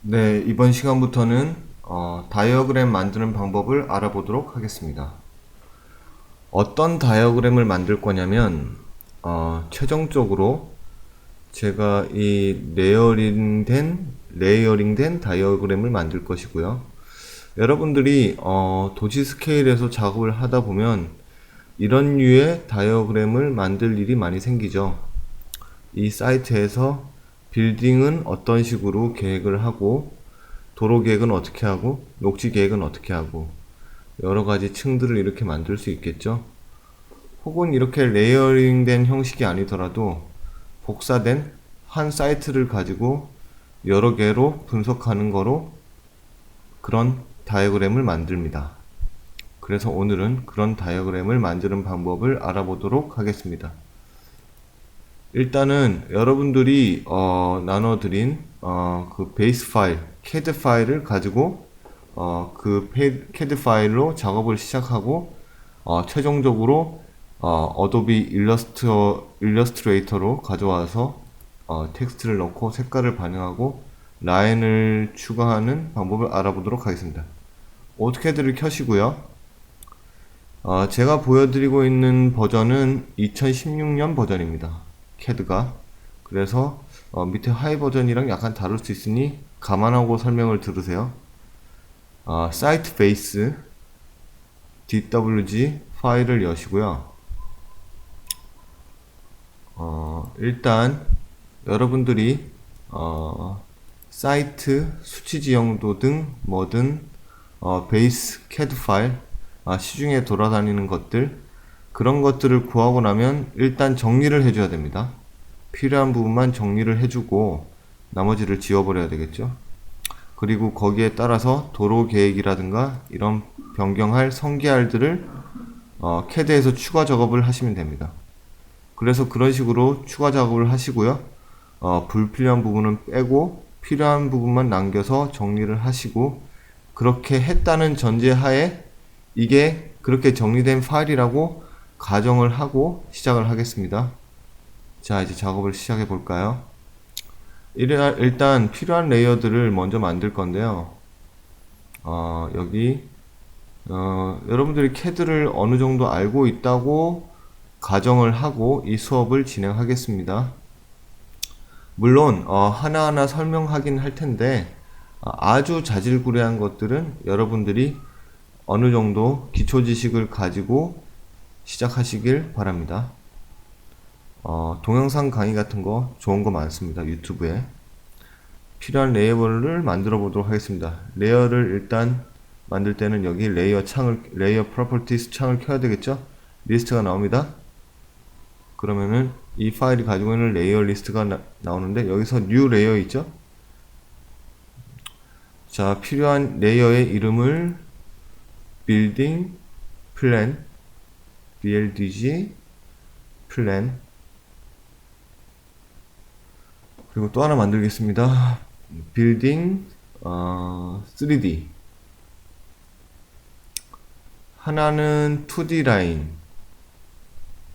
네, 이번 시간부터는 다이어그램 만드는 방법을 알아보도록 하겠습니다. 어떤 다이어그램을 만들 거냐면 최종적으로 제가 이 레이어링된 다이어그램을 만들 것이고요. 여러분들이 도시 스케일에서 작업을 하다 보면 이런 류의 다이어그램을 만들 일이 많이 생기죠. 이 사이트에서 빌딩은 어떤 식으로 계획을 하고, 도로 계획은 어떻게 하고, 녹지 계획은 어떻게 하고, 여러 가지 층들을 이렇게 만들 수 있겠죠. 혹은 이렇게 레이어링된 형식이 아니더라도 복사된 한 사이트를 가지고 여러 개로 분석하는 거로 그런 다이어그램을 만듭니다. 그래서 오늘은 그런 다이어그램을 만드는 방법을 알아보도록 하겠습니다. 일단은 여러분들이 나눠드린 그 베이스 파일, CAD 파일을 가지고 그 CAD 파일로 작업을 시작하고 최종적으로 어도비 일러스트레이터로 가져와서 텍스트를 넣고 색깔을 반영하고 라인을 추가하는 방법을 알아보도록 하겠습니다. 오토캐드를 켜시고요. 제가 보여드리고 있는 버전은 2016년 버전입니다. CAD가. 그래서 밑에 하이 버전이랑 약간 다를 수 있으니 감안하고 설명을 들으세요. 사이트 베이스 DWG 파일을 여시고요. 일단 여러분들이 사이트 수치 지형도 등 뭐든 베이스 CAD 파일 시중에 돌아다니는 것들 그런 것들을 구하고 나면 일단 정리를 해줘야 됩니다. 필요한 부분만 정리를 해주고 나머지를 지워버려야 되겠죠. 그리고 거기에 따라서 도로 계획이라든가 이런 변경할 성계알들을 CAD에서 추가 작업을 하시면 됩니다. 그래서 그런 식으로 추가 작업을 하시고요. 불필요한 부분은 빼고 필요한 부분만 남겨서 정리를 하시고 그렇게 했다는 전제하에 이게 그렇게 정리된 파일이라고 가정을 하고 시작을 하겠습니다. 자, 이제 작업을 시작해 볼까요? 일단 필요한 레이어들을 먼저 만들 건데요. 여기 여러분들이 CAD를 어느 정도 알고 있다고 가정을 하고 이 수업을 진행하겠습니다. 물론 하나하나 설명하긴 할 텐데 아주 자질구레한 것들은 여러분들이 어느 정도 기초 지식을 가지고 시작하시길 바랍니다. 동영상 강의 같은 거 좋은 거 많습니다. 유튜브에. 필요한 레이어를 만들어 보도록 하겠습니다. 레이어를 일단 만들 때는 여기 레이어 프로퍼티스 창을 켜야 되겠죠? 리스트가 나옵니다. 그러면은 이 파일이 가지고 있는 레이어 리스트가 나오는데 여기서 뉴 레이어 있죠? 자, 필요한 레이어의 이름을 빌딩 플랜 BLDG 플랜 그리고 또 하나 만들겠습니다. 빌딩 3D 하나는 2D 라인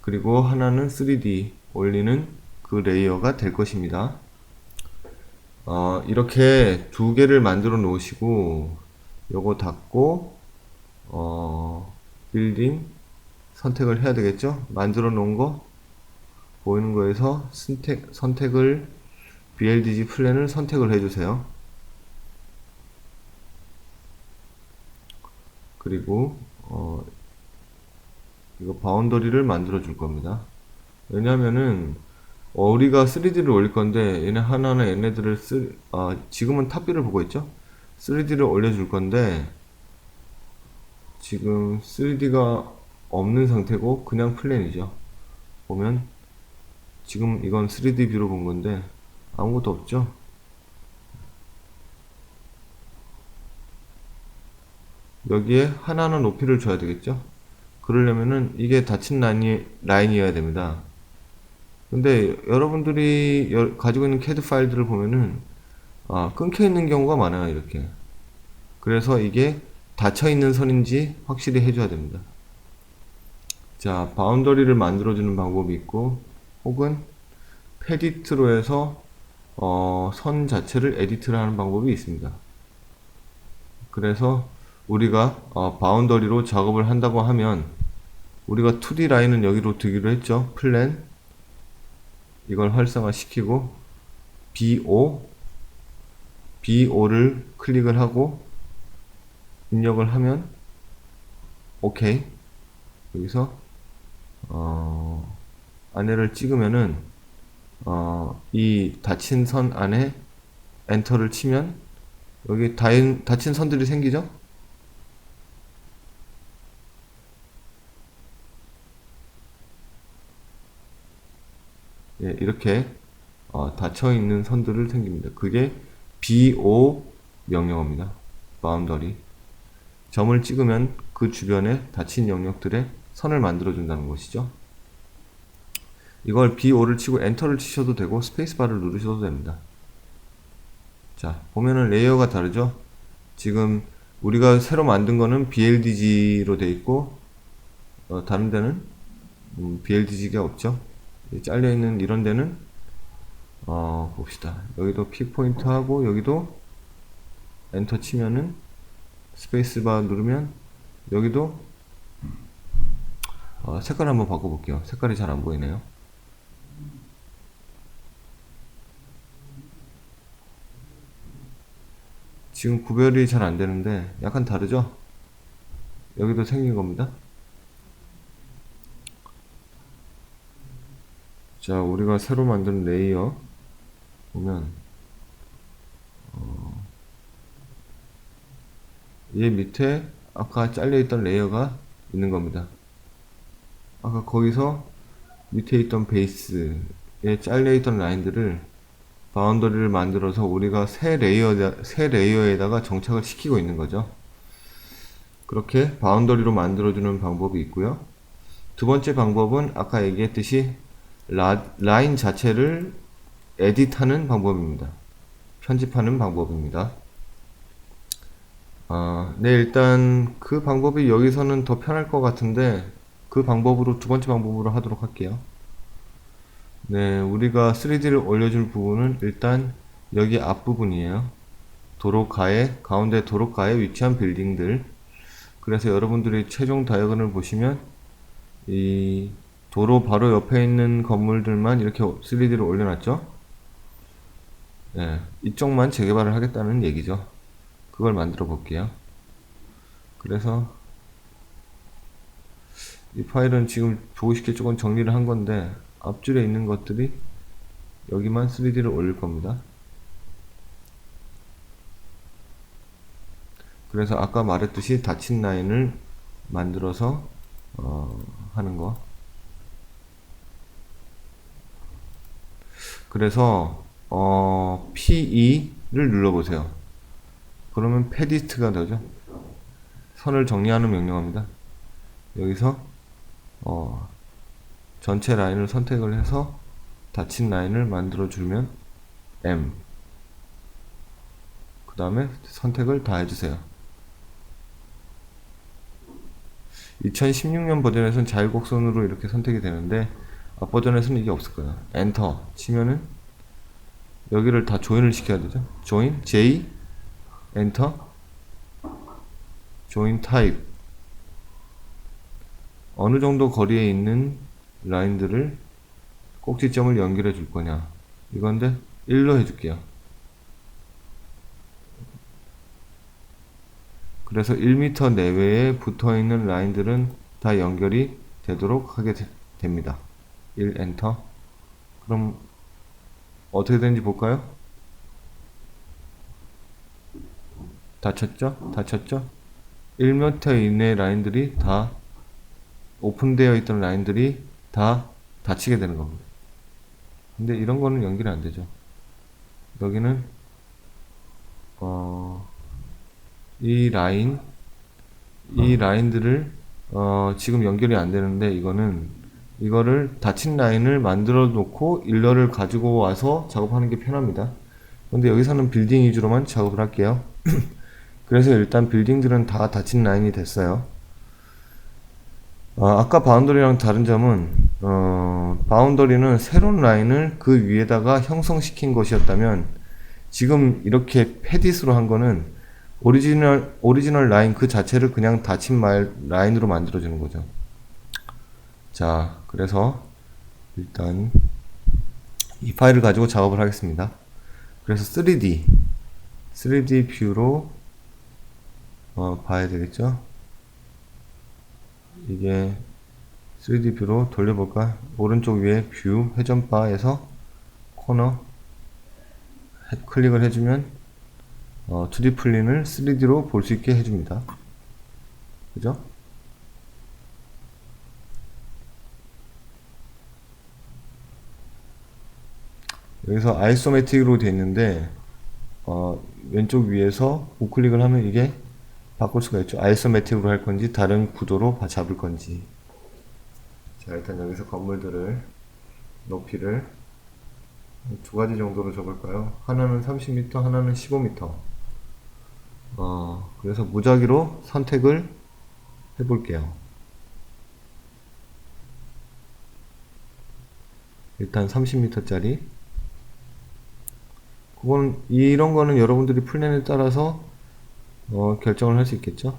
그리고 하나는 3D 올리는 그 레이어가 될 것입니다. 이렇게 두 개를 만들어 놓으시고 요거 닫고 빌딩 선택을 해야 되겠죠? 만들어 놓은 거 보이는 거에서 선택을 BLDG 플랜을 선택을 해주세요. 그리고 이거 바운더리를 만들어 줄 겁니다. 왜냐면은 우리가 3D를 올릴 건데 얘네 하나하나 얘네들을 지금은 탑뷰를 보고 있죠? 3D를 올려줄 건데 지금 3D가 없는 상태고 그냥 플랜이죠. 보면 지금 이건 3D 뷰로 본 건데 아무것도 없죠? 여기에 하나하나 높이를 줘야 되겠죠? 그러려면은 이게 닫힌 라인이어야 됩니다. 근데 여러분들이 가지고 있는 CAD 파일들을 보면은 끊겨 있는 경우가 많아요. 이렇게. 그래서 이게 닫혀 있는 선인지 확실히 해줘야 됩니다. 자, 바운더리를 만들어주는 방법이 있고 혹은 페디트로 해서 선 자체를 에디트를 하는 방법이 있습니다. 그래서 우리가 바운더리로 작업을 한다고 하면 우리가 2D 라인은 여기로 두기로 했죠. 플랜 이걸 활성화 시키고 BO를 클릭을 하고 입력을 하면 OK. 여기서 안에를 찍으면은 이 닫힌 선 안에 엔터를 치면 여기 닫힌 선들이 생기죠. 예, 이렇게 닫혀 있는 선들을 생깁니다. 그게 BO 명령어입니다. 바운더리. 점을 찍으면 그 주변에 닫힌 영역들의 선을 만들어 준다는 것이죠. 이걸 BO를 치고 엔터를 치셔도 되고 스페이스바를 누르셔도 됩니다. 자, 보면은 레이어가 다르죠. 지금 우리가 새로 만든 거는 BLDG로 돼 있고 다른 데는 BLDG가 없죠. 잘려 있는 이런 데는 봅시다. 여기도 픽 포인트 하고 여기도 엔터 치면은 스페이스바 누르면 여기도 색깔 한번 바꿔볼게요. 색깔이 잘 안 보이네요. 지금 구별이 잘 안 되는데 약간 다르죠? 여기도 생긴 겁니다. 자, 우리가 새로 만든 레이어 보면 얘 밑에 아까 잘려있던 레이어가 있는 겁니다. 아까 거기서 밑에 있던 베이스에 잘려있던 라인들을 바운더리를 만들어서 우리가 새 레이어에다가 정착을 시키고 있는 거죠. 그렇게 바운더리로 만들어주는 방법이 있고요. 두 번째 방법은 아까 얘기했듯이 라인 자체를 에디트하는 방법입니다. 편집하는 방법입니다. 네, 일단 그 방법이 여기서는 더 편할 것 같은데 두 번째 방법으로 하도록 할게요. 네, 우리가 3D를 올려줄 부분은 일단 여기 앞부분이에요. 가운데 도로가에 위치한 빌딩들. 그래서 여러분들이 최종 다이어그램을 보시면 이 도로 바로 옆에 있는 건물들만 이렇게 3D를 올려놨죠. 네, 이쪽만 재개발을 하겠다는 얘기죠. 그걸 만들어 볼게요. 그래서 이 파일은 지금 보고 싶게 조금 정리를 한 건데 앞줄에 있는 것들이 여기만 3D를 올릴 겁니다. 그래서 아까 말했듯이 닫힌 라인을 만들어서 하는 거. 그래서 PE를 눌러보세요. 그러면 패디스트가 되죠. 선을 정리하는 명령어입니다. 여기서 전체 라인을 선택을 해서 닫힌 라인을 만들어 주면 M, 그 다음에 선택을 다 해주세요. 2016년 버전에서는 자율곡선으로 이렇게 선택이 되는데 앞버전에서는 이게 없을 거예요. 엔터 치면은 여기를 다 조인을 시켜야 되죠. 조인 J 엔터 조인 타입 어느 정도 거리에 있는 라인들을 꼭지점을 연결해 줄 거냐 이건데 1로 해줄게요. 그래서 1m 내외에 붙어 있는 라인들은 다 연결이 되도록 하게 됩니다. 1 엔터. 그럼 어떻게 되는지 볼까요? 닫혔죠? 1m 이내 라인들이 다 오픈되어 있던 라인들이 다 닫히게 되는 겁니다. 근데 이런 거는 연결이 안 되죠. 여기는 이 라인들을 지금 연결이 안 되는데 이거를 닫힌 라인을 만들어 놓고 일러를 가지고 와서 작업하는 게 편합니다. 근데 여기서는 빌딩 위주로만 작업을 할게요. 그래서 일단 빌딩들은 다 닫힌 라인이 됐어요. 아까 바운더리랑 다른 점은 바운더리는 새로운 라인을 그 위에다가 형성시킨 것이었다면, 지금 이렇게 패딧으로 한 거는 오리지널 라인 그 자체를 그냥 닫힌 라인으로 만들어주는 거죠. 자, 그래서 일단 이 파일을 가지고 작업을 하겠습니다. 그래서 3D 뷰로 봐야 되겠죠. 이게 3D 뷰로 돌려볼까? 오른쪽 위에 뷰 회전바에서 코너 클릭을 해주면 2D 플랜을 3D로 볼 수 있게 해줍니다. 그죠? 여기서 아이소매틱으로 되어 있는데 왼쪽 위에서 우클릭을 하면 이게 바꿀 수가 있죠. 아이소매틱으로 할 건지 다른 구도로 잡을 건지. 자, 일단 여기서 건물들을 높이를 두 가지 정도로 접을까요? 하나는 30m, 하나는 15m. 그래서 무작위로 선택을 해볼게요. 일단 30m짜리. 이런 거는 여러분들이 플랜에 따라서 결정을 할 수 있겠죠.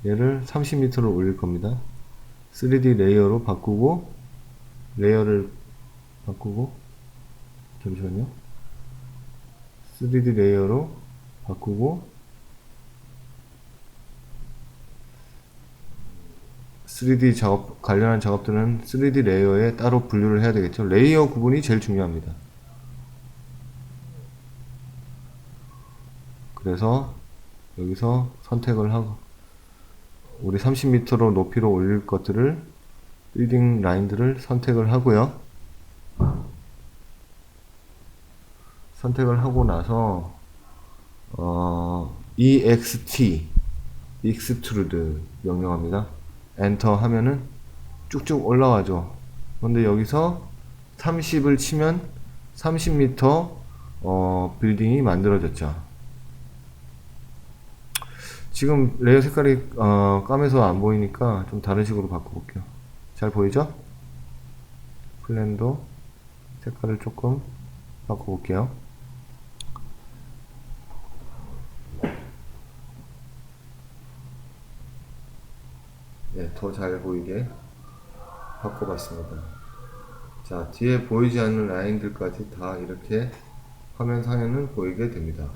얘를 30m로 올릴 겁니다. 3D 레이어로 바꾸고, 레이어를 바꾸고, 잠시만요. 3D 레이어로 바꾸고, 3D 작업, 관련한 작업들은 3D 레이어에 따로 분류를 해야 되겠죠. 레이어 구분이 제일 중요합니다. 그래서 여기서 선택을 하고, 우리 30m로 높이로 올릴 것들을 빌딩 라인들을 선택을 하고요. 선택을 하고 나서 ext extrude 명령합니다. 엔터 하면은 쭉쭉 올라가죠. 근데 여기서 30을 치면 30m 빌딩이 만들어졌죠. 지금 레이어 색깔이 까매서 안 보이니까 좀 다른 식으로 바꿔볼게요. 잘 보이죠? 플랜도 색깔을 조금 바꿔볼게요. 네, 더 잘 보이게 바꿔봤습니다. 자, 뒤에 보이지 않는 라인들까지 다 이렇게 화면 상에는 보이게 됩니다.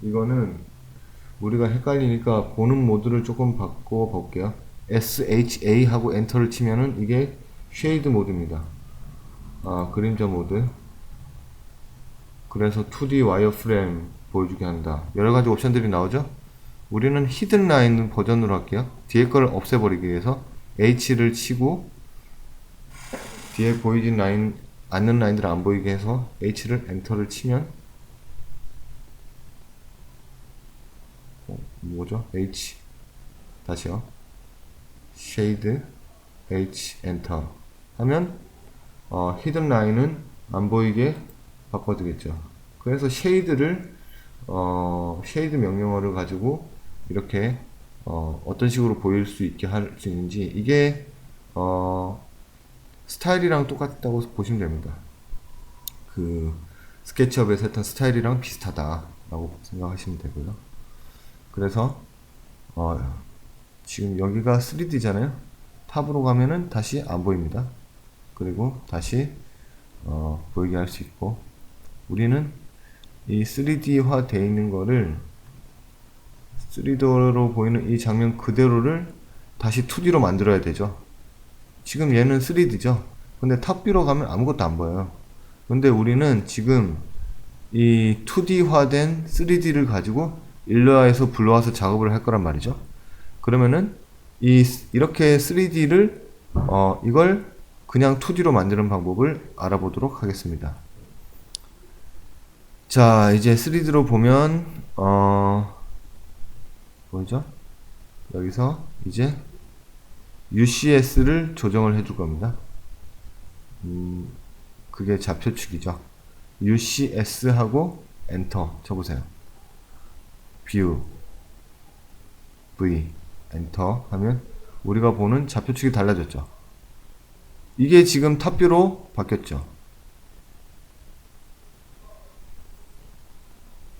이거는 우리가 헷갈리니까 보는 모드를 조금 바꿔 볼게요. SHA 하고 엔터를 치면은 이게 쉐이드 모드입니다. 그림자 모드. 그래서 2D 와이어프레임 보여주게 한다. 여러가지 옵션들이 나오죠? 우리는 히든 라인 버전으로 할게요. 뒤에 걸 없애버리기 위해서 H를 치고 뒤에 보이진 않는 라인들을 안 보이게 해서 H를 엔터를 치면 뭐죠? H 다시요. 쉐이드 H 엔터 하면 히든 라인은 안 보이게 바꿔주겠죠. 그래서 쉐이드를 쉐이드 명령어를 가지고 이렇게 어떤 식으로 보일 수 있게 할 수 있는지, 이게 스타일이랑 똑같다고 보시면 됩니다. 그 스케치업에서 했던 스타일이랑 비슷하다라고 생각하시면 되고요. 그래서 지금 여기가 3D잖아요. 탑으로 가면은 다시 안 보입니다. 그리고 다시 보이게 할 수 있고, 우리는 이 3D화 되어 있는 거를 3D로 보이는 이 장면 그대로를 다시 2D로 만들어야 되죠. 지금 얘는 3D죠. 근데 탑뷰로 가면 아무것도 안 보여요. 근데 우리는 지금 이 2D화된 3D를 가지고 일러에서 불러와서 작업을 할 거란 말이죠. 그러면은 이렇게 3D를 이걸 그냥 2D로 만드는 방법을 알아보도록 하겠습니다. 자, 이제 3D로 보면 보이죠? 여기서 이제 UCS를 조정을 해줄 겁니다. 그게 좌표축이죠. UCS 하고 엔터 쳐보세요. 뷰 V 엔터 하면 우리가 보는 좌표축이 달라졌죠. 이게 지금 탑뷰로 바뀌었죠.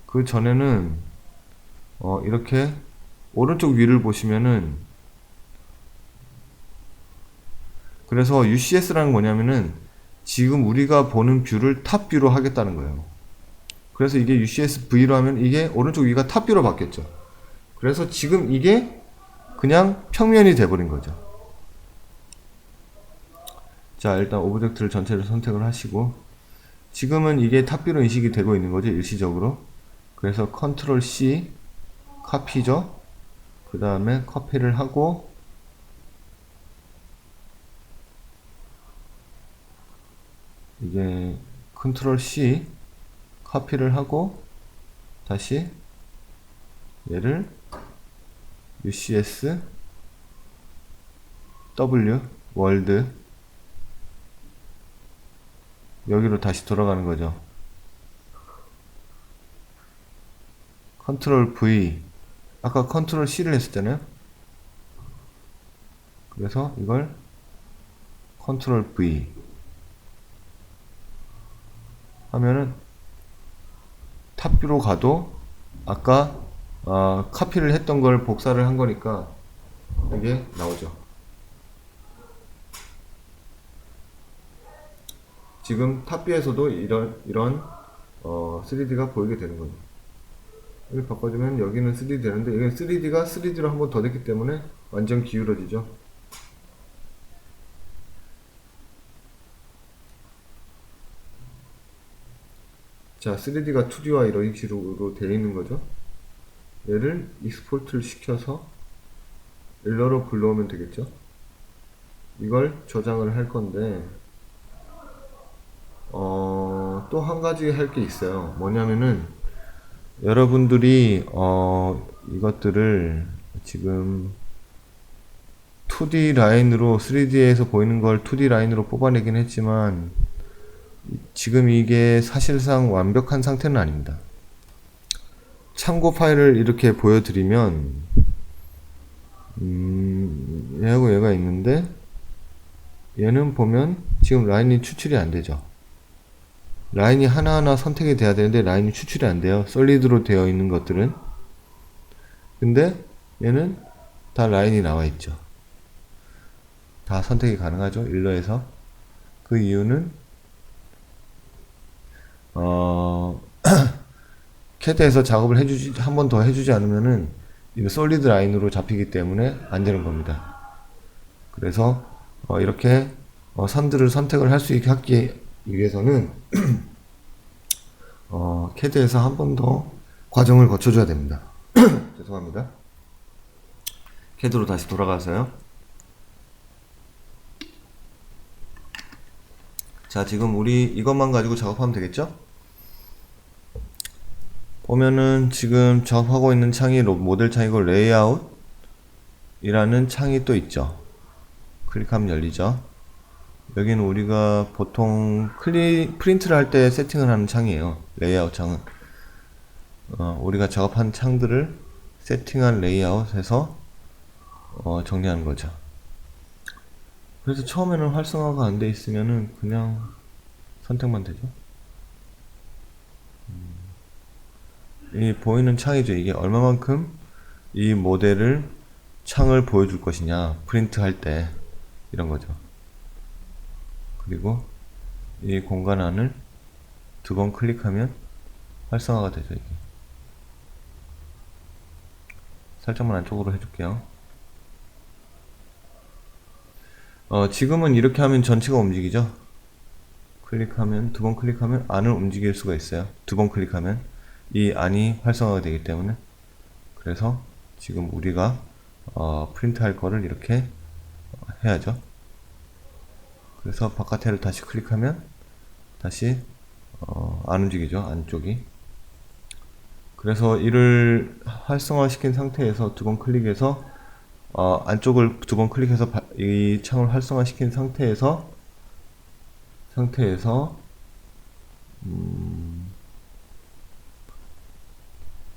그 전에는 이렇게 오른쪽 위를 보시면은, 그래서 UCS라는 뭐냐면은 지금 우리가 보는 뷰를 탑뷰로 하겠다는 거예요. 그래서 이게 UCS V로 하면 이게 오른쪽 위가 탑뷰로 바뀌었죠. 그래서 지금 이게 그냥 평면이 돼버린 거죠. 자, 일단 오브젝트를 전체를 선택을 하시고, 지금은 이게 탑뷰로 인식이 되고 있는 거죠, 일시적으로. 그래서 컨트롤 C 카피죠. 그 다음에 커피를 하고, 이게 컨트롤 C 카피를 하고, 다시 얘를 UCS W 월드 여기로 다시 돌아가는 거죠. 컨트롤 V, 아까 컨트롤 C를 했었잖아요. 그래서 이걸 컨트롤 V 하면은 탑뷰로 가도 아까 카피를 했던 걸 복사를 한 거니까 이게 나오죠. 지금 탑뷰에서도 이런 3D가 보이게 되는 거죠. 여기 바꿔주면 여기는 3D 되는데, 여기는 3D가 3D로 한 번 더 됐기 때문에 완전 기울어지죠. 자, 3D가 2D와 이런 식으로 되어 있는 거죠. 얘를 익스포트를 시켜서 일러로 불러오면 되겠죠. 이걸 저장을 할 건데, 또 한 가지 할 게 있어요. 뭐냐면은, 여러분들이 이것들을 지금 2D 라인으로 3D에서 보이는 걸 2D 라인으로 뽑아내긴 했지만, 지금 이게 사실상 완벽한 상태는 아닙니다. 참고 파일을 이렇게 보여드리면, 얘하고 얘가 있는데, 얘는 보면 지금 라인이 추출이 안 되죠. 라인이 하나하나 선택이 돼야 되는데 라인이 추출이 안 돼요. 솔리드로 되어 있는 것들은. 근데 얘는 다 라인이 나와 있죠. 다 선택이 가능하죠, 일러에서. 그 이유는 캐드에서 작업을 한 번 더 해주지 않으면은 이거 솔리드 라인으로 잡히기 때문에 안 되는 겁니다. 그래서 이렇게 선들을 선택을 할 수 있게 하기 위해서는 캐드에서 한 번 더 과정을 거쳐줘야 됩니다. 죄송합니다. 캐드로 다시 돌아가서요. 자, 지금 우리 이것만 가지고 작업하면 되겠죠? 보면은 지금 작업하고 있는 창이 모델 창이고 레이아웃 이라는 창이 또 있죠. 클릭하면 열리죠. 여기는 우리가 보통 프린트를 할 때 세팅을 하는 창이에요. 레이아웃 창은 우리가 작업한 창들을 세팅한 레이아웃에서 정리하는 거죠. 그래서 처음에는 활성화가 안 돼 있으면은 그냥 선택만 되죠. 이 보이는 창이죠. 이게 얼마만큼 이 모델을 창을 보여줄 것이냐, 프린트 할 때 이런 거죠. 그리고 이 공간 안을 두 번 클릭하면 활성화가 되죠. 이게. 살짝만 안쪽으로 해줄게요. 지금은 이렇게 하면 전체가 움직이죠. 클릭하면, 두 번 클릭하면 안을 움직일 수가 있어요. 두 번 클릭하면 이 안이 활성화가 되기 때문에. 그래서 지금 우리가 프린트 할 거를 이렇게 해야죠. 그래서 바깥에를 다시 클릭하면 다시 안 움직이죠, 안쪽이. 그래서 이를 활성화 시킨 상태에서 두 번 클릭해서 안쪽을 두 번 클릭해서 이 창을 활성화 시킨 상태에서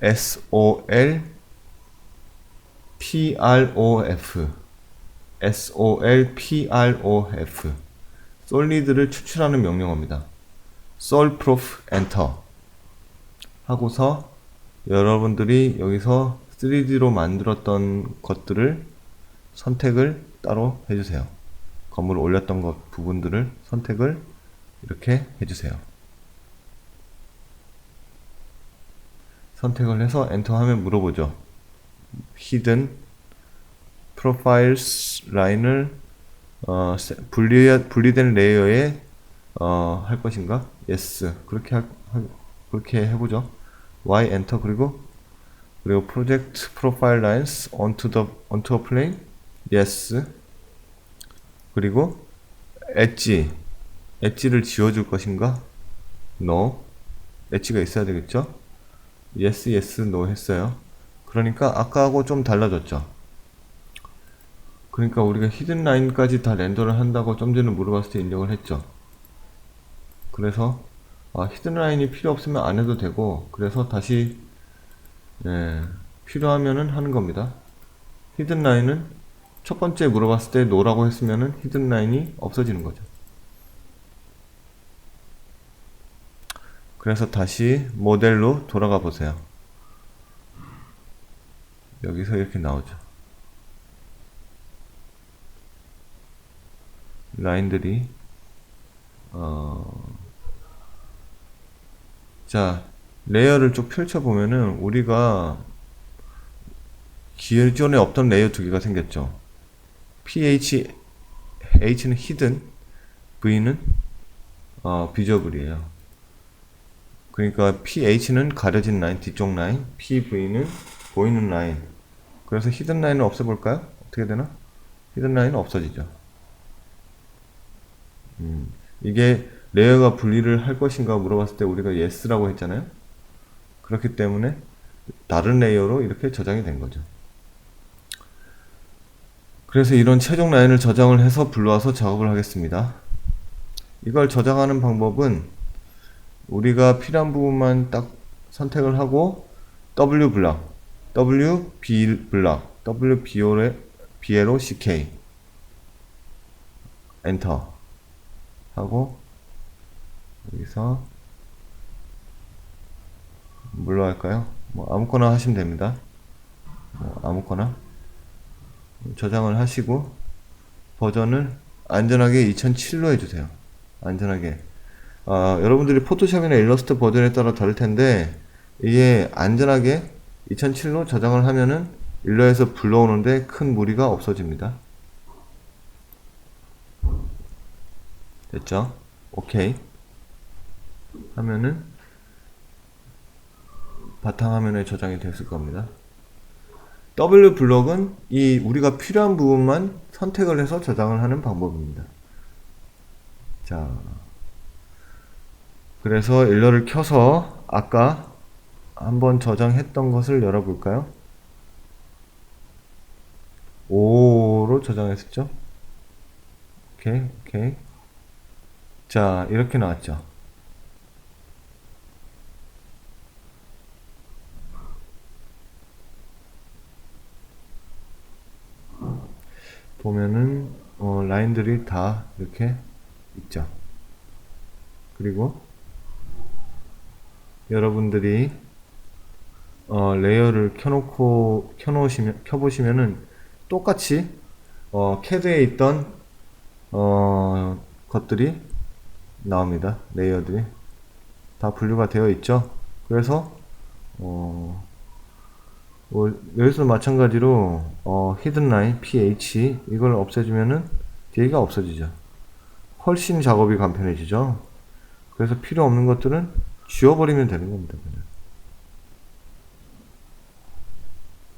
SOL PROF solprof 솔리드를 추출하는 명령어입니다. solprof enter 하고서 여러분들이 여기서 3D로 만들었던 것들을 선택을 따로 해주세요. 건물을 올렸던 것 부분들을 선택을 이렇게 해주세요. 선택을 해서 엔터 하면 물어보죠. hidden profiles 라인을 분리된 레이어에 할 것인가? yes. 그렇게 해보죠. y enter 그리고 project profile lines onto a plane. yes. 그리고 엣지를 지워줄 것인가? no. 엣지가 있어야 되겠죠? yes, yes, no 했어요. 그러니까 아까하고 좀 달라졌죠. 그러니까 우리가 히든 라인까지 다 렌더를 한다고 좀 전에 물어봤을 때 입력을 했죠. 그래서 히든 라인이 필요 없으면 안 해도 되고, 그래서 다시 필요하면은 하는 겁니다. 히든 라인은 첫 번째 물어봤을 때 노라고 했으면은 히든 라인이 없어지는 거죠. 그래서 다시 모델로 돌아가 보세요. 여기서 이렇게 나오죠. 라인들이 자, 레이어를 쭉 펼쳐보면은 우리가 기존에 없던 레이어 두 개가 생겼죠. H는 hidden, V는 visible 그러니까 PH는 가려진 라인, 뒤쪽 라인, PV는 보이는 라인. 그래서 히든 라인을 없애볼까요? 어떻게 되나? 히든 라인은 없어지죠. 이게 레이어가 분리를 할 것인가 물어봤을 때 우리가 yes라고 했잖아요. 그렇기 때문에 다른 레이어로 이렇게 저장이 된 거죠. 그래서 이런 최종 라인을 저장을 해서 불러와서 작업을 하겠습니다. 이걸 저장하는 방법은 우리가 필요한 부분만 딱 선택을 하고 W 블락, W B 블락, W BLOCK 엔터 하고 여기서 뭘로 할까요? 뭐 아무거나 하시면 됩니다. 뭐 아무거나 저장을 하시고 버전을 안전하게 2007로 해주세요. 안전하게. 여러분들이 포토샵이나 일러스트 버전에 따라 다를 텐데 이게 안전하게 2007로 저장을 하면은 일러에서 불러오는데 큰 무리가 없어집니다. 됐죠? 오케이 하면은 바탕화면에 저장이 됐을 겁니다. W 블럭은 이 우리가 필요한 부분만 선택을 해서 저장을 하는 방법입니다. 자, 그래서 일러를 켜서 아까 한번 저장했던 것을 열어볼까요? 5로 저장했었죠? 오케이. 자, 이렇게 나왔죠. 보면은 라인들이 다 이렇게 있죠. 그리고 여러분들이 레이어를 켜보시면은 똑같이 CAD에 있던 것들이 나옵니다. 레이어들이 다 분류가 되어 있죠. 그래서 여기서 마찬가지로 히든 라인 PH 이걸 없애주면은 뒤가 없어지죠. 훨씬 작업이 간편해지죠. 그래서 필요 없는 것들은 지워버리면 되는 겁니다. 그냥.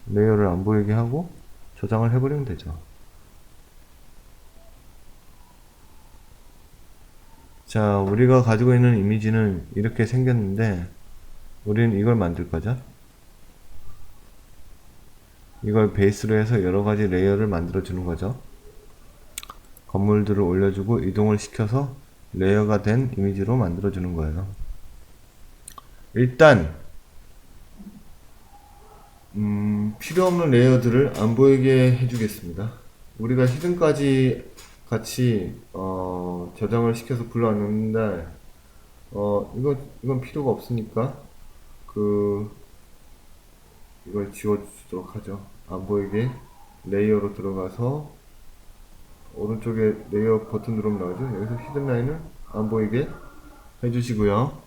레이어를 안 보이게 하고 저장을 해버리면 되죠. 자, 우리가 가지고 있는 이미지는 이렇게 생겼는데 우리는 이걸 만들 거죠. 이걸 베이스로 해서 여러가지 레이어를 만들어 주는 거죠. 건물들을 올려주고 이동을 시켜서 레이어가 된 이미지로 만들어 주는 거예요. 일단 필요 없는 레이어들을 안 보이게 해주겠습니다. 우리가 히든까지 같이 저장을 시켜서 불러왔는데 이건 필요가 없으니까 그 이걸 지워주도록 하죠. 안 보이게 레이어로 들어가서 오른쪽에 레이어 버튼 누르면 나오죠. 여기서 히든 라인을 안 보이게 해주시고요.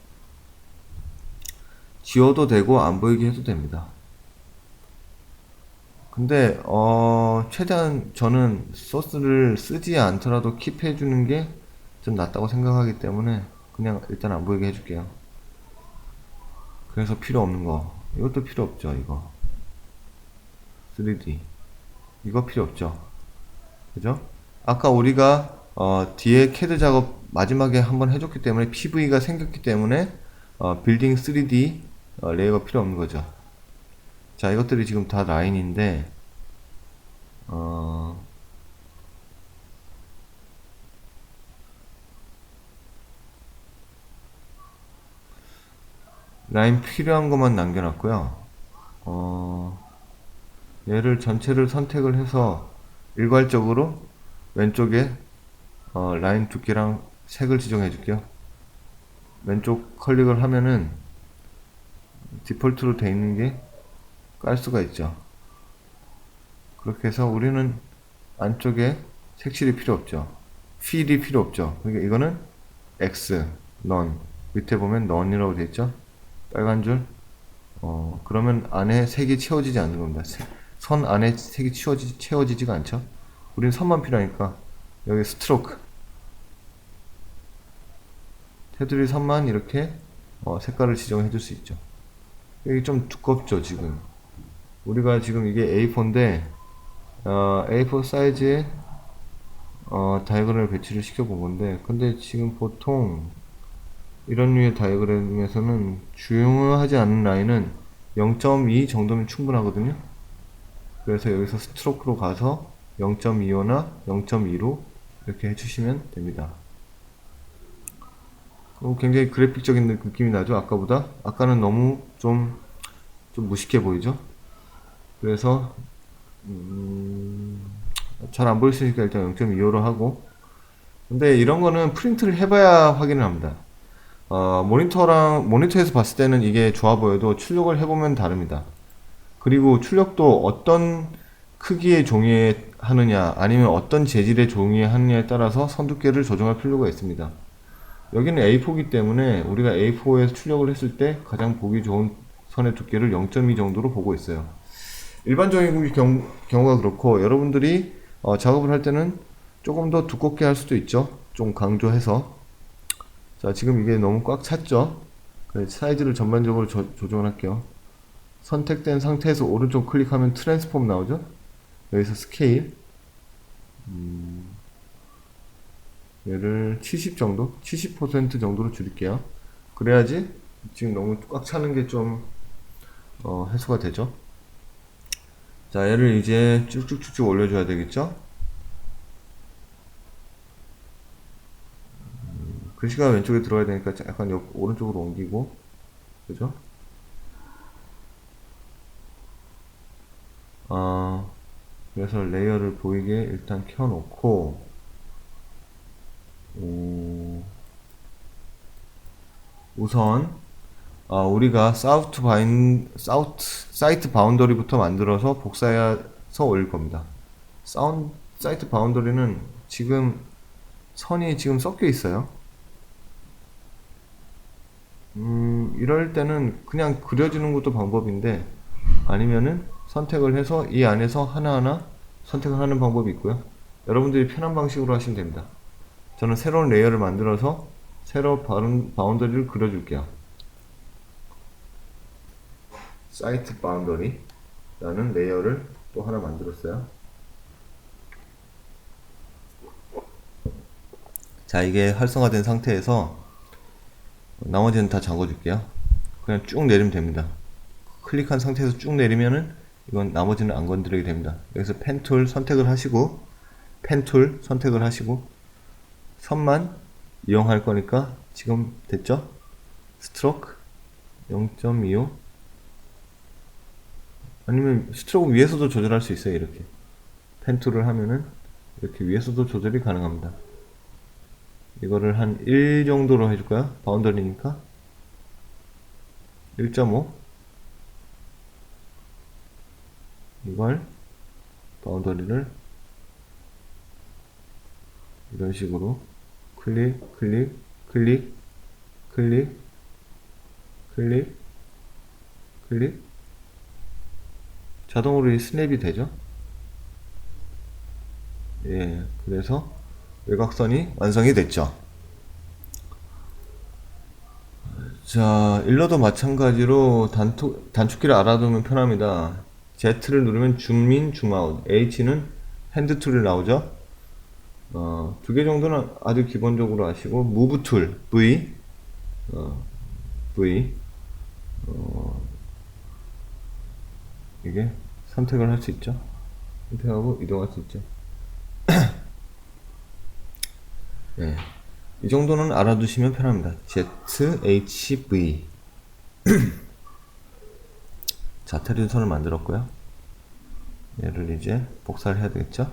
지워도 되고 안 보이게 해도 됩니다. 근데 최대한 저는 소스를 쓰지 않더라도 킵해 주는 게 좀 낫다고 생각하기 때문에 그냥 일단 안 보이게 해줄게요. 그래서 필요 없는 거 이것도 필요 없죠. 이거 3D 이거 필요 없죠. 그죠? 아까 우리가 뒤에 CAD 작업 마지막에 한번 해줬기 때문에 PV가 생겼기 때문에 빌딩 3D 레이어가 필요 없는 거죠. 자, 이것들이 지금 다 라인인데 라인 필요한 것만 남겨놨고요. 얘를 전체를 선택을 해서 일괄적으로 왼쪽에 라인 두께랑 색을 지정해 줄게요. 왼쪽 클릭을 하면은 디폴트로 되어 있는 게 깔 수가 있죠. 그렇게 해서 우리는 안쪽에 색칠이 필요 없죠. 필이 필요 없죠. 그러니까 이거는 X, none. 밑에 보면 none이라고 되어 있죠. 빨간 줄. 그러면 안에 색이 채워지지 않는 겁니다. 선 안에 색이 채워지지가 않죠. 우린 선만 필요하니까 여기 스트로크. 테두리 선만 이렇게 색깔을 지정해 줄 수 있죠. 여기 좀 두껍죠, 지금. 우리가 지금 이게 A4인데 A4 사이즈의 다이어그램을 배치를 시켜 본 건데, 근데 지금 보통 이런 류의 다이어그램에서는 중요하지 않은 라인은 0.2 정도면 충분하거든요. 그래서 여기서 스트로크로 가서 0.25나 0.2로 이렇게 해주시면 됩니다. 굉장히 그래픽적인 느낌이 나죠, 아까보다. 아까는 너무 좀 무식해 보이죠. 그래서 잘 안 보이시니까 일단 0.25로 하고, 근데 이런 거는 프린트를 해봐야 확인을 합니다. 모니터에서 봤을 때는 이게 좋아 보여도 출력을 해보면 다릅니다. 그리고 출력도 어떤 크기의 종이에 하느냐 아니면 어떤 재질의 종이에 하느냐에 따라서 선 두께를 조정할 필요가 있습니다. 여기는 A4이기 때문에 우리가 A4에서 출력을 했을 때 가장 보기 좋은 선의 두께를 0.2 정도로 보고 있어요. 일반적인 경우가 그렇고, 여러분들이 작업을 할 때는 조금 더 두껍게 할 수도 있죠. 좀 강조해서. 자, 지금 이게 너무 꽉 찼죠. 사이즈를 전반적으로 조정을 할게요. 선택된 상태에서 오른쪽 클릭하면 트랜스폼 나오죠. 여기서 스케일 얘를 70 정도, 70% 정도로 줄일게요. 그래야지 지금 너무 꽉 차는 게 좀 해소가 되죠. 자, 얘를 이제 쭉쭉쭉쭉 올려줘야 되겠죠. 글씨가 왼쪽에 들어가야 되니까 약간 오른쪽으로 옮기고, 그죠? 그래서 레이어를 보이게 일단 켜놓고, 우선 우리가 사이트 바운더리부터 만들어서 복사해서 올릴 겁니다. 사이트 바운더리는 지금 선이 지금 섞여 있어요. 이럴 때는 그냥 그려주는 것도 방법인데, 아니면은 선택을 해서 이 안에서 하나하나 선택을 하는 방법이 있고요. 여러분들이 편한 방식으로 하시면 됩니다. 저는 새로운 레이어를 만들어서 새로 바운더리를 그려줄게요. 사이트 바운더리 라는 레이어를 또 하나 만들었어요. 자, 이게 활성화된 상태에서 나머지는 다 잠궈줄게요. 그냥 쭉 내리면 됩니다. 클릭한 상태에서 쭉 내리면은 이건 나머지는 안 건드리게 됩니다. 여기서 펜 툴 선택을 하시고, 선만 이용할 거니까 지금 됐죠? 스트로크 0.25, 아니면 스트로크 위에서도 조절할 수 있어요. 이렇게 펜 툴을 하면은 이렇게 위에서도 조절이 가능합니다. 이거를 한 1 정도로 해줄까요? 바운더리니까 1.5 이걸 바운더리를 이런 식으로 클릭 클릭 클릭 클릭 클릭 클릭 자동으로 이 스냅이 되죠. 예, 그래서 외곽선이 완성이 됐죠. 자, 일러도 마찬가지로 단축키를 알아두면 편합니다. Z를 누르면 줌인, 줌아웃, H는 핸드 툴이 나오죠. 두 개 정도는 아주 기본적으로 아시고, 무브 툴, V, V, 이게 선택을 할 수 있죠. 선택하고 이동할 수 있죠. 네. 이 정도는 알아두시면 편합니다. Z, H, V. 자, 테리선을 만들었고요. 얘를 이제 복사를 해야 되겠죠.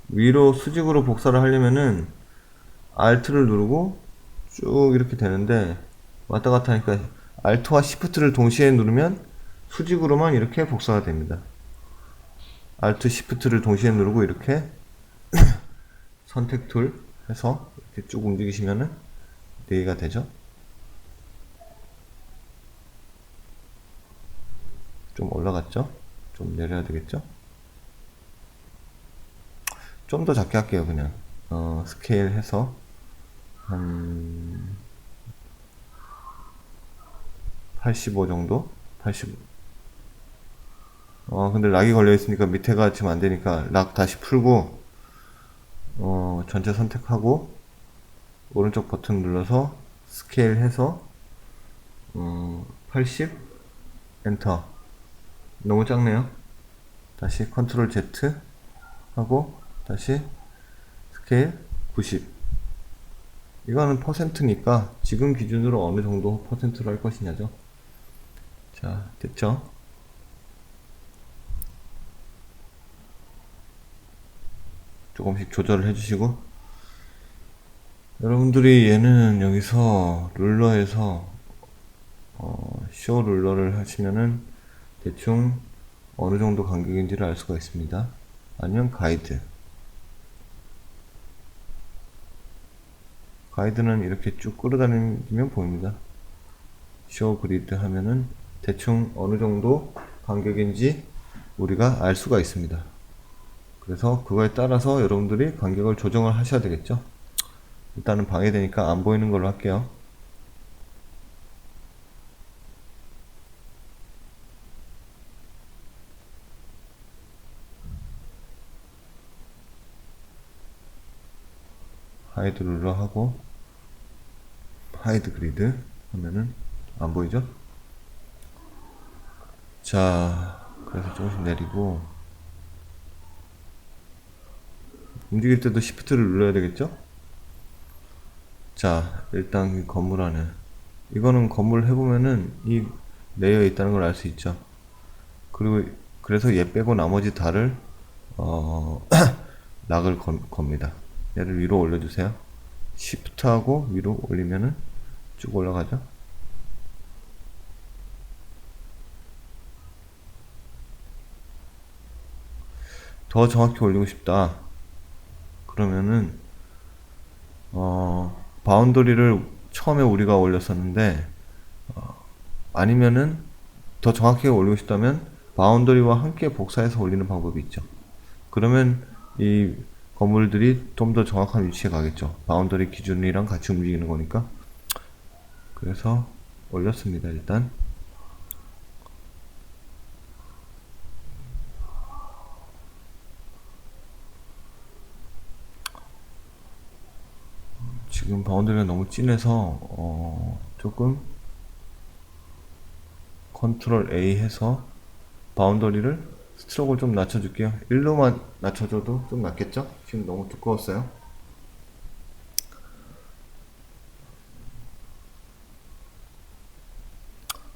위로 수직으로 복사를 하려면은 Alt를 누르고 쭉 이렇게 되는데 왔다 갔다 하니까 Alt와 Shift를 동시에 누르면 수직으로만 이렇게 복사가 됩니다. Alt, Shift를 동시에 누르고 이렇게 선택 툴 해서 이렇게 쭉 움직이시면은 4개가 되죠. 좀 올라갔죠? 좀 내려야 되겠죠? 좀 더 작게 할게요, 그냥. 스케일 해서 한 85 정도? 85. 근데 락이 걸려 있으니까 밑에가 지금 안 되니까 락 다시 풀고, 전체 선택하고, 오른쪽 버튼 눌러서 스케일 해서, 80, 엔터. 너무 작네요. 다시 컨트롤 Z 하고, 다시 스케일 90. 이거는 퍼센트니까 지금 기준으로 어느 정도 퍼센트로 할 것이냐죠. 자, 됐죠? 조금씩 조절을 해주시고, 여러분들이 얘는 여기서 룰러에서 쇼 룰러를 하시면은 대충 어느 정도 간격인지를 알 수가 있습니다. 아니면 가이드는 이렇게 쭉 끌어다니면 보입니다. 쇼 그리드 하면은 대충 어느 정도 간격인지 우리가 알 수가 있습니다. 그래서 그거에 따라서 여러분들이 간격을 조정을 하셔야 되겠죠. 일단은 방해되니까 안 보이는 걸로 할게요. 하이드 룰러 하고 하이드 그리드 하면은 안 보이죠? 자, 그래서 조금씩 내리고 움직일 때도 시프트를 눌러야 되겠죠? 자, 일단 건물 안에 이거는 건물 해보면은 이 레이어에 있다는 걸 알 수 있죠. 그리고 그래서 얘 빼고 나머지 다를 락을 겁니다. 얘를 위로 올려주세요. 시프트하고 위로 올리면은 쭉 올라가죠. 더 정확히 올리고 싶다. 그러면은 바운더리를 처음에 우리가 올렸었는데 아니면은 더 정확하게 올리고 싶다면 바운더리와 함께 복사해서 올리는 방법이 있죠. 그러면 이 건물들이 좀 더 정확한 위치에 가겠죠. 바운더리 기준이랑 같이 움직이는 거니까. 그래서 올렸습니다. 일단 지금 바운더리가 너무 진해서 조금 컨트롤 A 해서 바운더리를 스트로크를 좀 낮춰줄게요. 1로만 낮춰줘도 좀 낫겠죠? 지금 너무 두꺼웠어요.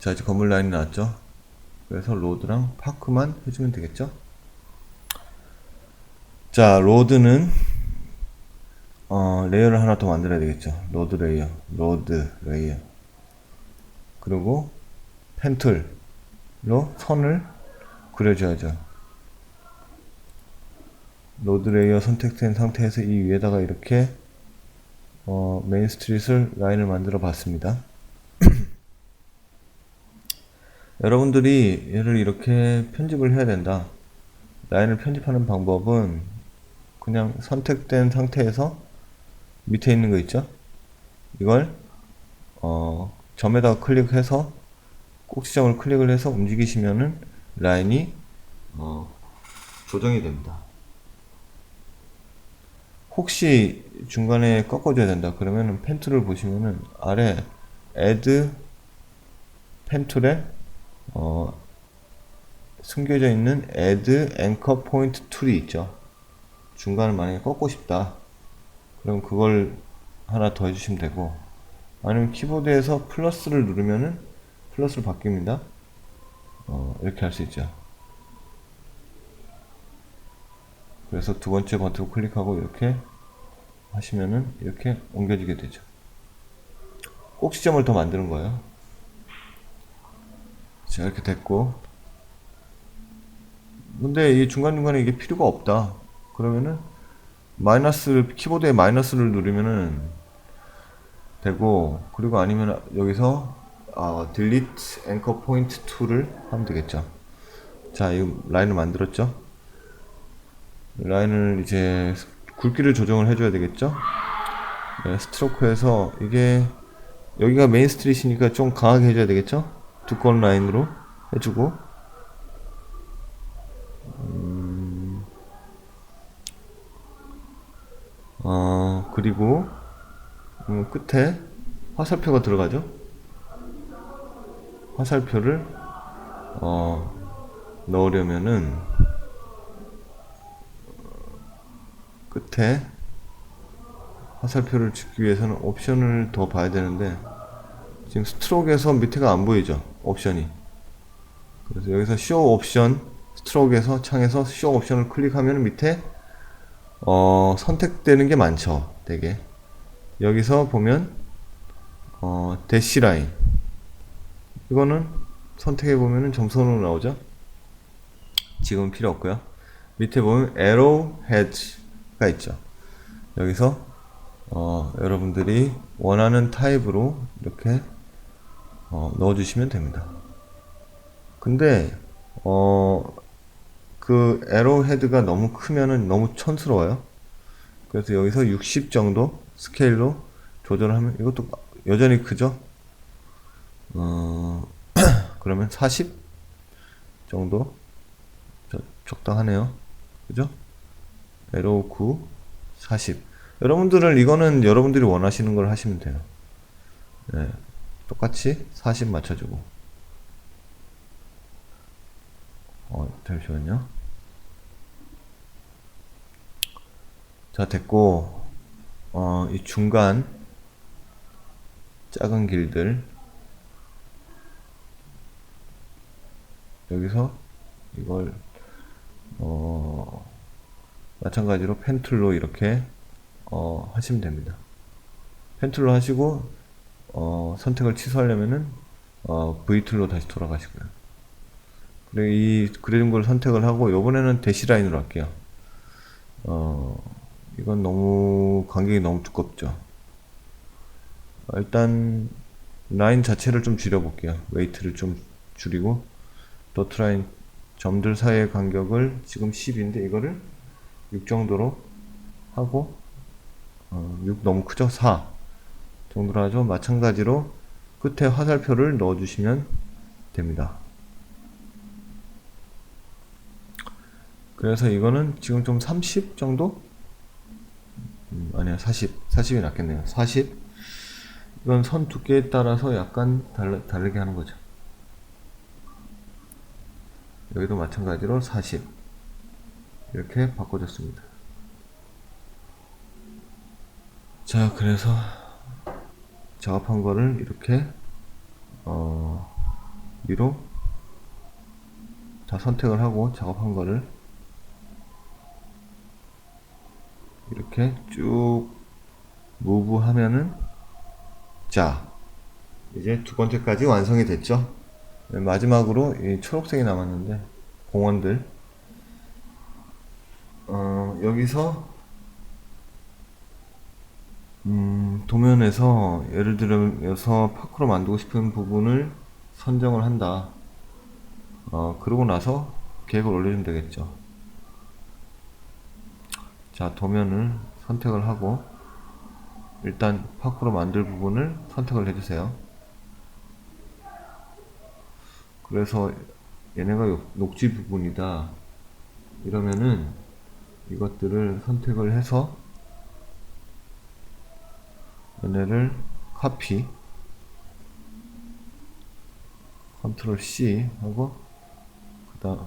자, 이제 건물 라인이 나왔죠? 그래서 로드랑 파크만 해주면 되겠죠. 자, 로드는 레이어를 하나 더 만들어야 되겠죠. 로드 레이어. 그리고 펜툴로 선을 그려줘야죠. 로드 레이어 선택된 상태에서 이 위에다가 이렇게 메인 스트릿을 라인을 만들어 봤습니다. 여러분들이 얘를 이렇게 편집을 해야 된다. 라인을 편집하는 방법은 그냥 선택된 상태에서 밑에 있는 거 있죠? 이걸 점에다가 클릭해서 꼭지점을 클릭을 해서 움직이시면은 라인이 조정이 됩니다. 혹시 중간에 꺾어줘야 된다 그러면은 펜 툴을 보시면은 아래 add 펜 툴에 숨겨져 있는 add anchor point 툴이 있죠. 중간을 만약에 꺾고 싶다 그럼 그걸 하나 더 해주시면 되고, 아니면 키보드에서 플러스를 누르면은 플러스로 바뀝니다. 이렇게 할 수 있죠. 그래서 두 번째 버튼 클릭하고 이렇게 하시면은 이렇게 옮겨지게 되죠. 꼭지점을 더 만드는 거예요. 자, 이렇게 됐고, 근데 이 중간중간에 이게 필요가 없다 그러면은 키보드에 마이너스를 누르면은 되고, 그리고 아니면 여기서 delete anchor point 툴을 하면 되겠죠. 자, 이 라인을 만들었죠. 라인을 이제 굵기를 조정을 해줘야 되겠죠. 네, 스트로크에서 이게 여기가 메인 스트릿이니까 좀 강하게 해줘야 되겠죠. 두꺼운 라인으로 해주고, 그리고 끝에 화살표가 들어가죠. 화살표를 넣으려면은 끝에 화살표를 주기 위해서는 옵션을 더 봐야 되는데 지금 스트로크에서 밑에가 안 보이죠, 옵션이. 그래서 여기서 쇼 옵션, 스트로크에서 창에서 쇼 옵션을 클릭하면 밑에 선택되는 게 많죠, 되게. 여기서 보면 대시 라인, 이거는 선택해 보면은 점선으로 나오죠. 지금 필요 없고요. 밑에 보면 arrow heads가 있죠. 여기서 여러분들이 원하는 타입으로 이렇게 넣어주시면 됩니다. 근데 그 arrow head가 너무 크면은 너무 촌스러워요. 그래서 여기서 60 정도 스케일로 조절을 하면, 이것도 여전히 크죠. 그러면 40 정도 적당하네요. 그죠? 에로 9 40. 여러분들은 이거는 여러분들이 원하시는 걸 하시면 돼요. 네, 똑같이 40 맞춰주고. 잠시만요. 자, 됐고, 이 중간 작은 길들 여기서 이걸 마찬가지로 펜툴로 이렇게 하시면 됩니다. 펜툴로 하시고 선택을 취소하려면은 V툴로 다시 돌아가시고요. 그리고 이 그려진 걸 선택을 하고, 이번에는 대시 라인으로 할게요. 이건 너무 간격이 너무 두껍죠. 일단 라인 자체를 좀 줄여볼게요. 웨이트를 좀 줄이고, 도트라인 점들 사이의 간격을 지금 10인데 이거를 6 정도로 하고, 6 너무 크죠? 4 정도로 하죠. 마찬가지로 끝에 화살표를 넣어주시면 됩니다. 그래서 이거는 지금 좀 30 정도? 아니야, 40이 낫겠네요. 40. 이건 선 두께에 따라서 약간 다르게 하는 거죠. 여기도 마찬가지로 40 이렇게 바꿔줬습니다. 자, 그래서 작업한 거를 이렇게 위로 다 선택을 하고 작업한 거를 이렇게 쭉 무브 하면은, 자, 이제 두 번째까지 완성이 됐죠. 마지막으로 이 초록색이 남았는데, 공원들. 여기서 도면에서 예를 들어서 파크로 만들고 싶은 부분을 선정을 한다. 그러고 나서 계획을 올리면 되겠죠. 자, 도면을 선택을 하고 일단 파크로 만들 부분을 선택을 해주세요. 그래서 얘네가 녹지 부분이다 이러면은 이것들을 선택을 해서 얘네를 카피, 컨트롤 C 하고 그 다음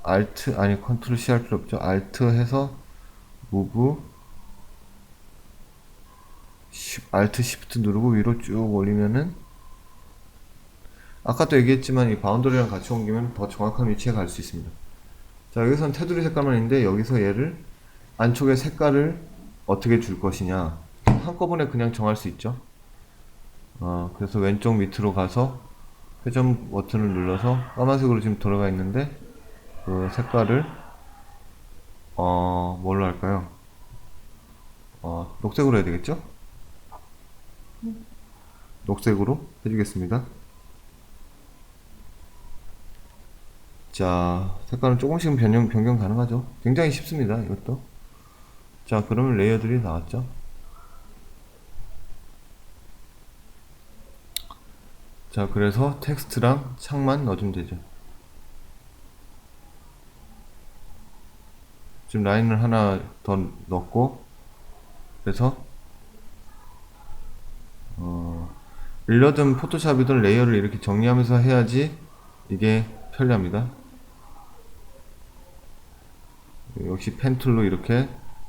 알트, 아니 컨트롤 C 할 필요 없죠. 알트 해서 무브, 알트 시프트 누르고 위로 쭉 올리면은, 아까도 얘기했지만 이 바운더리랑 같이 옮기면 더 정확한 위치에 갈 수 있습니다. 자, 여기서는 테두리 색깔만 있는데 여기서 얘를 안쪽에 색깔을 어떻게 줄 것이냐 한꺼번에 그냥 정할 수 있죠. 그래서 왼쪽 밑으로 가서 회전 버튼을 눌러서 까만색으로 지금 돌아가 있는데 그 색깔을 뭘로 할까요? 녹색으로 해야 되겠죠? 녹색으로 해주겠습니다. 자, 색깔은 조금씩은 변경 가능하죠. 굉장히 쉽습니다, 이것도. 자, 그러면 레이어들이 나왔죠. 자, 그래서 텍스트랑 창만 넣어주면 되죠. 지금 라인을 하나 더 넣고, 그래서 일러든 포토샵이든 레이어를 이렇게 정리하면서 해야지 이게 편리합니다. 역시 펜 툴로 이렇게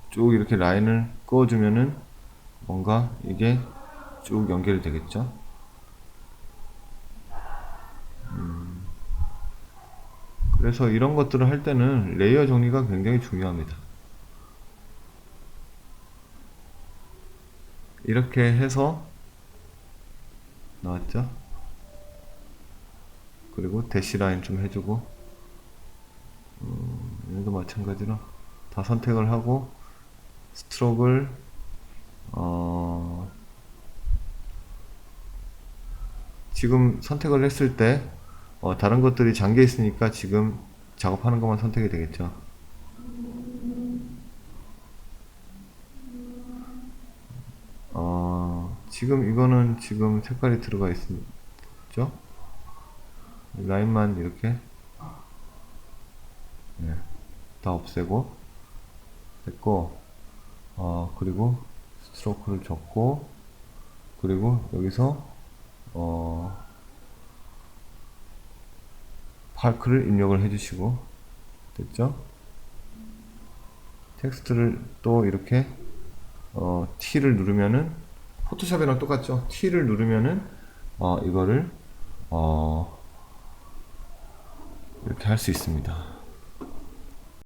쭉 이렇게 라인을 그어주면은 뭔가 이게 쭉 연결이 되겠죠. 그래서 이런 것들을 할 때는 레이어 정리가 굉장히 중요합니다. 이렇게 해서 나왔죠. 그리고 대시 라인 좀 해주고, 얘도 마찬가지로 다 선택을 하고 스트로크를 지금 선택을 했을 때 다른 것들이 잠겨 있으니까 지금 작업하는 것만 선택이 되겠죠. 지금 이거는 지금 색깔이 들어가 있죠. 라인만 이렇게 다 없애고 됐고, 그리고 스트로크를 줬고, 그리고 여기서 파크를 입력을 해주시고 됐죠. 텍스트를 또 이렇게 T를 누르면은 포토샵이랑 똑같죠. T를 누르면은 이거를 이렇게 할 수 있습니다.